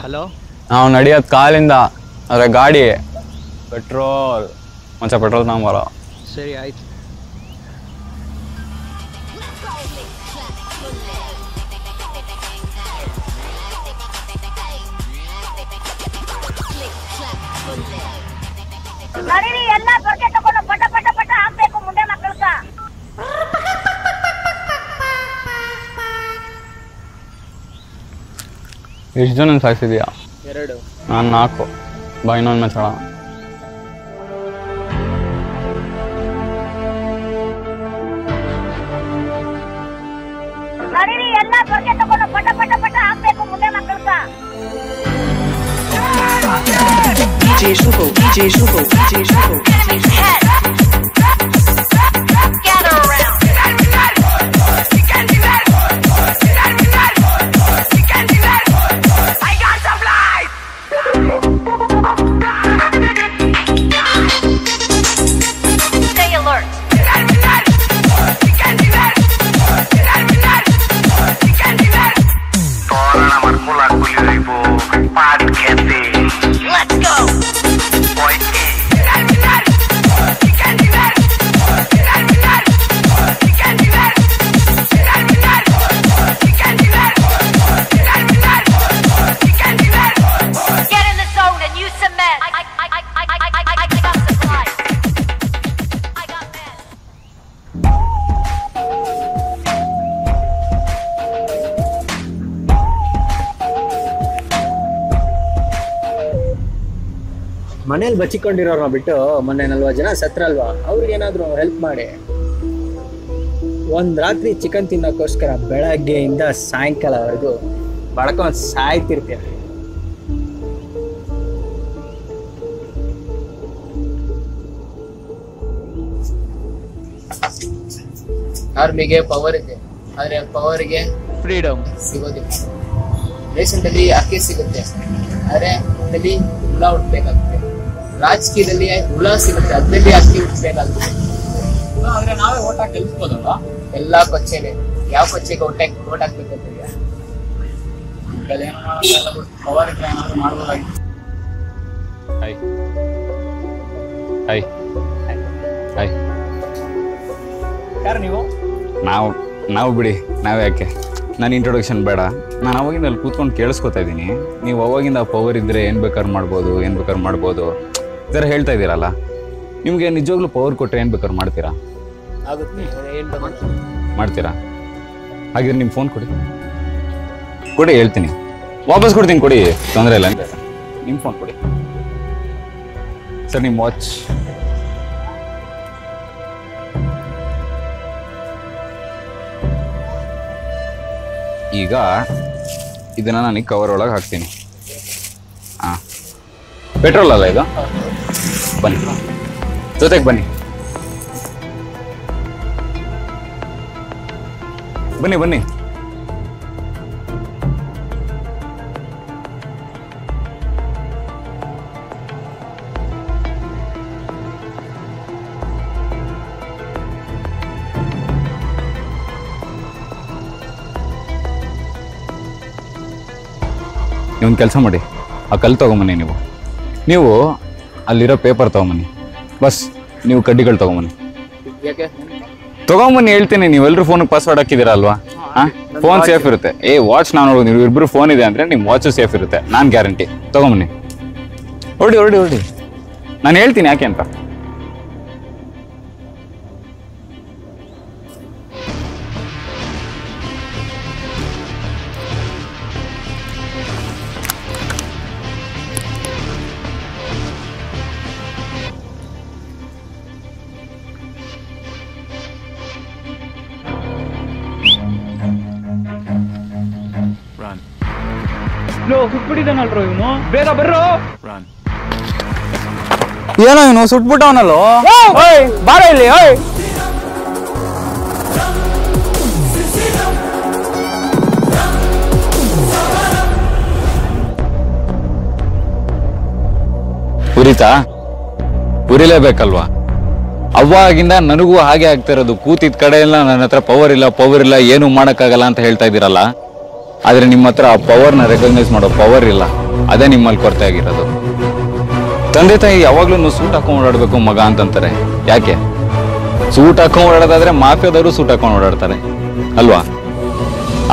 Hello, ನಾವು ನಡೆಯೋದು ಕಾಲಿಂದ, ಆದರೆ ಗಾಡಿ ಪೆಟ್ರೋಲ್ ಪೆಟ್ರೋಲ್ ತಗೊಂಬರೋ. ಸರಿ ಆಯ್ತು. ಎಲ್ಲ ತೊಗೆ ತಗೊಂಡು ಪಟ ಪಟ ಪಟ ಹಾಕ್ಬೇಕು ಮುಂದೆ ಮಕ್ಕಳಕ್ಕ. ಎಷ್ಟು ಜನ ಸಾಯಿಸಿದ್ಯಾ? 2. ನಾನು 4. ಬಾ ಇನ್ನೊಂದು ಮ್ಯಾಚ್ ಆಡೋಣ. ಎಲ್ಲ ತೊಗೆ ತಗೊಂಡು ಪಟ ಪಟ ಪಟ ಹಾಕ್ಬೇಕು ಮುಂದೆ ಮಕ್ಕಳಕ್ಕ. DJ Shuko, DJ Shuko, DJ Shuko, DJ Shuko. Gather around. I got supplies. Stay alert. Let's go. Get in the zone and use cement. I got supplies. I got men. ಮನೇಲಿ ಬಚ್ಚಿಕೊಂಡಿರೋರ್ನ ಬಿಟ್ಟು ಮೊನ್ನೆ 40 ಜನ ಸತ್ರಲ್ವಾ, ಅವ್ರಿಗೇನಾದ್ರೂ ಹೆಲ್ಪ್ ಮಾಡಿ. ಒಂದ್ ರಾತ್ರಿ chicken ತಿನ್ನೋಕ್ಕೋಸ್ಕರ ಬೆಳಗ್ಗೆಯಿಂದ ಸಾಯಂಕಾಲವರೆಗೂ ಬಡ್ಕೊಂಡು ಸಾಯ್ತಿರ್ತೀರ. ಆರ್ಮಿಗೆ power ಇದೆ, ಆದ್ರೆ ಪವರ್ಗೆ ಫ್ರೀಡಮ್ ಸಿಗೋದಿಲ್ಲ. ದೇಶದಲ್ಲಿ ಅಕ್ಕಿ ಸಿಗುತ್ತೆ, ಆದ್ರೆ ಅದ್ರಲ್ಲಿ ಹುಳ ಹುಟ್ಟಬೇಕಾಗುತ್ತೆ. ರಾಜಕೀಯದಲ್ಲಿ ಹುಳ ಸಿಗುತ್ತೆ, ಅದ್ರಲ್ಲಿ ಅಕ್ಕಿ ಹುಟ್ಟಬೇಕಾಗುತ್ತೆ. ಆದ್ರೆ ನಾವೇ ಓಟ್ ಹಾಕಿ ಗೆಲ್ಸ್ಬೋದಲ್ವಾ? ಎಲ್ಲಾ ಕೊಚ್ಚೆನೆ. ಯಾವ ಕೊಚ್ಚೆಗೆ ಓಟ್ ಹಾಕ್ಬೇಕಂತ ಪವರ್ ಏನಾದ್ರು ಮಾಡ್ಬೋದಾಗಿತ್ತು. ಯಾರು ನೀವು? ನಾವು ಬಿಡಿ, ನಾವೇ ಯಾಕೆ? ನಾನು ಇಂಟ್ರೊಡಕ್ಷನ್ ಬೇಡ. ನಾನು ಅವಾಗಿಂದ ಅಲ್ಲಿ ಕೂತ್ಕೊಂಡು ಕೇಳಿಸ್ಕೊತಾ ಇದ್ದೀನಿ. ನೀವು ಅವಾಗಿಂದ ಪವರ್ ಇದ್ದರೆ ಏನು ಬೇಕಾದ್ರೂ ಮಾಡ್ಬೋದು, ಈ ಥರ ಹೇಳ್ತಾ ಇದ್ದೀರಲ್ಲ. ನಿಮಗೆ ನಿಜವಾಗ್ಲೂ ಪವರ್ ಕೊಟ್ಟರೆ ಏನು ಬೇಕಾದ್ರೂ ಮಾಡ್ತೀರಾ? ಮಾಡ್ತೀರಾ? ಹಾಗಿದ್ರೆ ನಿಮ್ಮ ಫೋನ್ ಕೊಡಿ, ಹೇಳ್ತೀನಿ. ವಾಪಸ್ ಕೊಡ್ತೀನಿ, ಕೊಡಿ, ತೊಂದರೆ ಇಲ್ಲ. ನಿಮ್ಮ ಫೋನ್ ಕೊಡಿ ಸರ್. ನಿಮ್ಮ ವಾಚ್ ಈಗ ಇದನ್ನು ನನಗೆ ಕವರ್ ಒಳಗೆ ಹಾಕ್ತೀನಿ. ಹಾಂ, ಪೆಟ್ರೋಲ್ ಅಲ್ಲ ಇದು? ಬನ್ನಿ, ಜೊತೆಗೆ ಬನ್ನಿ. ನೀವೊಂದು ಕೆಲಸ ಮಾಡಿ, ಆ ಕಲ್ಲು ತೊಗೊಂಬನ್ನಿ. ನೀವು ಅಲ್ಲಿರೋ ಪೇಪರ್ ತೊಗೊಂಬನ್ನಿ. ಬಸ್ ನೀವು ಕಡ್ಡಿಗಳು ತೊಗೊಂಬನ್ನಿ. ತೊಗೊಂಬನ್ನಿ ಹೇಳ್ತೀನಿ. ನೀವೆಲ್ಲರೂ ಫೋನಿಗೆ ಪಾಸ್ವರ್ಡ್ ಹಾಕಿದ್ದೀರಾ ಅಲ್ವಾ? ಹಾಂ, ಫೋನ್ ಸೇಫ್ ಇರುತ್ತೆ. ವಾಚ್ ನಾನು ನೋಡೋದು, ನೀವು ಇಬ್ಬರು ಫೋನ್ ಇದೆ ಅಂದರೆ ನಿಮ್ಮ ವಾಚು ಸೇಫ್ ಇರುತ್ತೆ, ನಾನು ಗ್ಯಾರಂಟಿ. ತೊಗೊಂಬನ್ನಿ, ಹೊರಡಿ. ನಾನು ಹೇಳ್ತೀನಿ ಯಾಕೆ ಅಂತ. ಸುಟ್ಬಿಟ್ಟಿದ್ದಾನಲ್ರೋ ಇವನು, ಬೇಗ ಬರ್ರೋ. ಏನೋ ಇವನು ಸುಟ್ಬಿಟ್ಟವನಲ್ಲೋ. ಬಾರ ಇಲ್ಲಿ. ಉರಿತಾ? ಉರಿಲೇಬೇಕಲ್ವಾ? ಅವಾಗಿಂದ ನನಗೂ ಹಾಗೆ ಆಗ್ತಾ ಇರೋದು. ಕೂತಿದ್ ಕಡೆ ಎಲ್ಲ ನನ್ನ ಹತ್ರ ಪವರ್ ಇಲ್ಲ, ಏನು ಮಾಡಕ್ಕಾಗಲ್ಲ ಅಂತ ಹೇಳ್ತಾ ಇದ್ದೀರಲ್ಲ. ಆದ್ರೆ ನಿಮ್ಮ ಹತ್ರ ಆ ಪವರ್ನ ರೆಕಗ್ನೈಸ್ ಮಾಡೋ ಪವರ್ ಇಲ್ಲ. ಅದೇ ನಿಮ್ಮಲ್ಲಿ ಕೊರತೆ ಆಗಿರೋದು. ತಂದೆ ತಾಯಿ ಯಾವಾಗ್ಲೂ ಸೂಟ್ ಹಾಕೊಂಡ್ ಓಡಾಡ್ಬೇಕು ಮಗ ಅಂತಂತಾರೆ. ಯಾಕೆ? ಸೂಟ್ ಹಾಕೊಂಡ್ ಓಡಾಡೋದಾದ್ರೆ ಮಾಫಿಯಾದವರು ಸೂಟ್ ಹಾಕೊಂಡ್ ಓಡಾಡ್ತಾರೆ ಅಲ್ವಾ?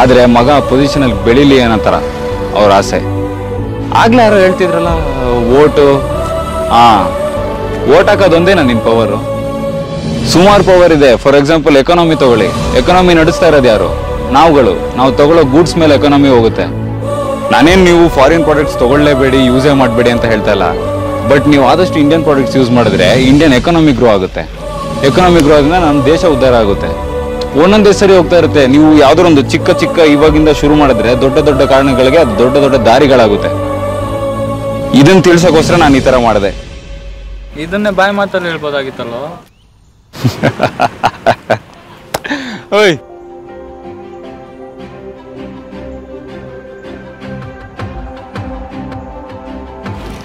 ಆದ್ರೆ ಮಗ ಪೊಸಿಷನ್ ಅಲ್ಲಿ ಬೆಳಿಲಿ ಏನಂತಾರ ಅವ್ರ ಆಸೆ. ಆಗ್ಲೇ ಯಾರೋ ಹೇಳ್ತಿದ್ರಲ್ಲ, ಓಟ್ ಹಾಕೋದೊಂದೇನಾ ನಿನ್ ಪವರು? ಸುಮಾರು ಪವರ್ ಇದೆ. ಫಾರ್ ಎಕ್ಸಾಂಪಲ್ ಎಕಾನಮಿ ತಗೊಳ್ಳಿ. ಎಕಾನಮಿ ನಡೆಸ್ತಾ ಇರೋದು ಯಾರು? ನಾವು ತಗೊಳ್ಳೋ ಗೂಡ್ಸ್ ಮೇಲೆ ಎಕಾನಮಿ ಹೋಗುತ್ತೆ. ನಾನೇನು ನೀವು ಫಾರಿನ್ ಪ್ರಾಡಕ್ಟ್ಸ್ ತಗೊಳ್ಳೇಬೇಡಿ, ಯೂಸೇ ಮಾಡಬೇಡಿ ಅಂತ ಹೇಳ್ತಾ ಇಲ್ಲ. ಬಟ್ ನೀವು ಆದಷ್ಟು ಇಂಡಿಯನ್ ಪ್ರಾಡಕ್ಟ್ಸ್ ಯೂಸ್ ಮಾಡಿದ್ರೆ ಇಂಡಿಯನ್ ಎಕಾನಮಿ ಗ್ರೋ ಆಗುತ್ತೆ. ಎಕಾನಮಿ ಗ್ರೋ ಆದ್ಮೇಲೆ ನಮ್ಮ ದೇಶ ಉದ್ಧಾರ ಆಗುತ್ತೆ. ಒಂದೊಂದೇ ಸರಿ ಹೋಗ್ತಾ ಇರುತ್ತೆ. ನೀವು ಯಾವ್ದಾರ ಒಂದು ಚಿಕ್ಕ ಇವಾಗಿಂದ ಶುರು ಮಾಡಿದ್ರೆ ದೊಡ್ಡ ದೊಡ್ಡ ಕಾರಣಗಳಿಗೆ ಅದು ದೊಡ್ಡ ದೊಡ್ಡ ದಾರಿಗಳಾಗುತ್ತೆ. ಇದನ್ನ ತಿಳ್ಸೋಕೋಸ್ಕರ ನಾನು ಈ ತರ ಮಾಡಿದೆ. ಇದನ್ನೇ ಬಾಯಿ ಮಾತಲ್ಲಿ ಹೇಳ್ಬೋದಾಗಿತ್ತಲ್ಲೋ. ಓಯ್,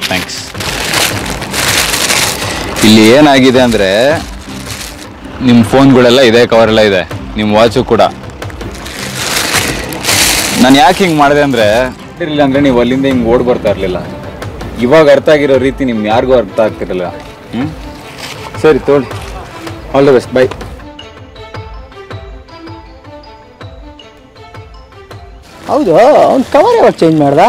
ಥ್ಯಾಂಕ್ಸ್. ಇಲ್ಲಿ ಏನಾಗಿದೆ ಅಂದ್ರೆ ನಿಮ್ಮ ಫೋನ್ಗಳೆಲ್ಲ ಇದೆ, ಕವರೆಲ್ಲ ಇದೆ, ನಿಮ್ಮ ವಾಚು ಕೂಡ. ನಾನು ಯಾಕೆ ಹಿಂಗೆ ಮಾಡಿದೆ ಅಂದ್ರೆ ಇರಲಿಲ್ಲ ಅಂದ್ರೆ ನೀವು ಅಲ್ಲಿಂದ ಹಿಂಗೆ ಓಡ್ ಬರ್ತಾ ಇರಲಿಲ್ಲ. ಇವಾಗ ಅರ್ಥ ಆಗಿರೋ ರೀತಿ ನಿಮ್ಗೆ ಯಾರಿಗೂ ಅರ್ಥ ಆಗ್ತಿರಲಿಲ್ಲ. ಸರಿ ತೋಳಿ, ಆಲ್ ದ ಬೆಸ್ಟ್, ಬೈ. ಹೌದು, ಅವ್ನು ಕವರ್ ಯಾವಾಗ ಚೇಂಜ್ ಮಾಡ್ದ?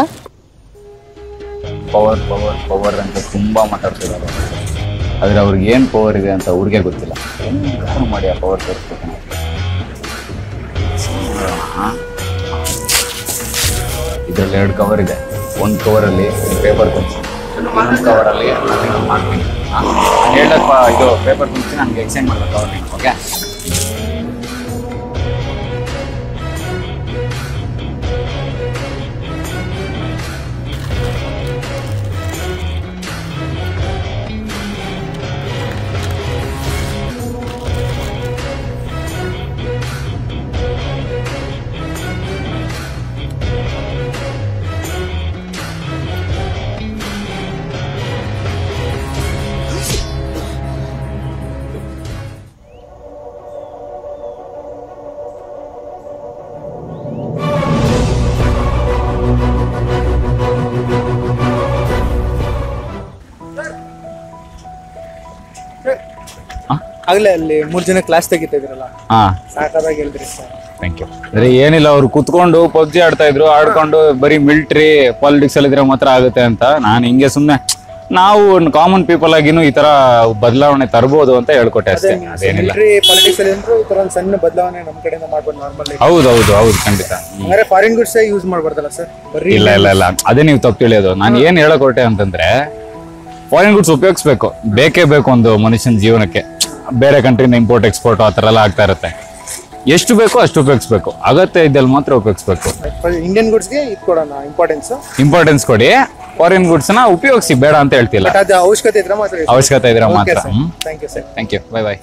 ಪವರ್ ಅಂತ ತುಂಬಾ ಮಾತಾಡ್ತಿದ್ದಾರೆ. ಆದ್ರೆ ಅವ್ರಿಗೆ ಏನ್ ಪವರ್ ಇದೆ ಅಂತ ಅವ್ರಿಗೆ ಗೊತ್ತಿಲ್ಲ. ಏನು ಮಾಡಿ ಆ ಪವರ್ ತೋರಿಸ್ಬೇಕು. ಇದರಲ್ಲಿ 2 ಕವರ್ ಇದೆ. ಒಂದು ಕವರಲ್ಲಿ ಪೇಪರ್ ಕುಂಚಿ, ಇನ್ನೊಂದು ಕವರಲ್ಲಿ ಮಾಡ್ತೀನಿ. ಹೇಳಪ್ಪ, ಇದು ಪೇಪರ್ ಕುಂಚಿ ನನಗೆ ಎಕ್ಸ್ಚೇಂಜ್ ಮಾಡಬೇಕು ಕವರ್. ಓಕೆ, ಆಗ್ಲೇ ಅಲ್ಲಿ 3 ಜನ ಕ್ಲಾಸ್ ತೆಗಿತಿದ್ರಲ್ಲ, ಸಾಕಾದಾಗ ಹೇಳಿದ್ರಿ ಸರ್. Thank you. ಅಂದ್ರೆ ಏನಿಲ್ಲ, ಅವ್ರು ಕುತ್ಕೊಂಡು ಪಬ್ಜಿ ಆಡ್ತಾ ಇದ್ರು, ಆಡ್ಕೊಂಡು ಬರೀ ಮಿಲಿಟರಿ ಪಾಲಿಟಿಕ್ಸ್ ಅಲ್ಲಿ ಇದ್ರೆ ಮಾತ್ರ ಆಗುತ್ತೆ ಅಂತ ನಾನು ಹಿಂಗೆ ಸುಮ್ಮನೆ ನಾವು ಕಾಮನ್ ಪೀಪಲ್ ಆಗಿನೂ ಈ ತರ ಬದಲಾವಣೆ ತರಬಹುದು ಅಂತ ಹೇಳ್ಕೊಟ್ಟೆ ಅಷ್ಟೇ. ಅದೇನಿಲ್ಲ. ಪಾಲಿಟಿಕ್ಸ್ ಅಲ್ಲಿ ಅಂದ್ರೆ ಈ ತರ ಒಂದು ಸಣ್ಣ ಬದಲಾವಣೆ ನಮ್ಮ ಕಡೆಯಿಂದ ಮಾಡ್ಬೋದು ನಾರ್ಮಲ್. ಹೌದು ಖಂಡಿತ. ಅಂದ್ರೆ ಫಾರಿನ್ ಗುಡ್ಸ್ ಯೂಸ್ ಮಾಡ್ಬಾರ್ದಲ್ಲ ಸರ್? ಇಲ್ಲ, ಅದೇ ನೀವು ತಪ್ಪು ತಿಳಿಯೋದು. ನಾನು ಏನ್ ಹೇಳಕ್ ಹೊರಟೆ ಅಂತಂದ್ರೆ, ಫಾರಿನ್ ಗುಡ್ಸ್ ಉಪಯೋಗಿಸ್ಬೇಕು, ಬೇಕೇ ಬೇಕು ಒಂದು ಮನುಷ್ಯನ ಜೀವನಕ್ಕೆ. ಬೇರೆ ಕಂಟ್ರಿಯಿಂದ ಇಂಪೋರ್ಟ್ ಎಕ್ಸ್ಪೋರ್ಟ್ ಆ ಥರ ಎಲ್ಲ ಆಗ್ತಾ ಇರುತ್ತೆ. ಎಷ್ಟು ಬೇಕೋ ಅಷ್ಟು ಉಪಯೋಗಿಸ್ಬೇಕು, ಅಗತ್ಯ ಇದ್ದಲ್ಲಿ ಮಾತ್ರ ಉಪಯೋಗಿಸ್ಬೇಕು. ಇಂಡಿಯನ್ ಗುಡ್ಸ್ಗೆ ಇದು ಕೊಡೋಣ ಇಂಪಾರ್ಟೆನ್ಸ್ ಕೊಡಿ. ಫಾರಿನ್ ಗುಡ್ಸ್ನ ಉಪಯೋಗಿಸಿ, ಬೇಡ ಅಂತ ಹೇಳ್ತಿಲ್ಲ. ಅವಶ್ಯಕತೆ ಇದ್ರೆ ಮಾತ್ರ ಅವಶ್ಯಕತೆ ಇದ್ರೆ ಮಾತ್ರ. Thank you sir. Thank you, by.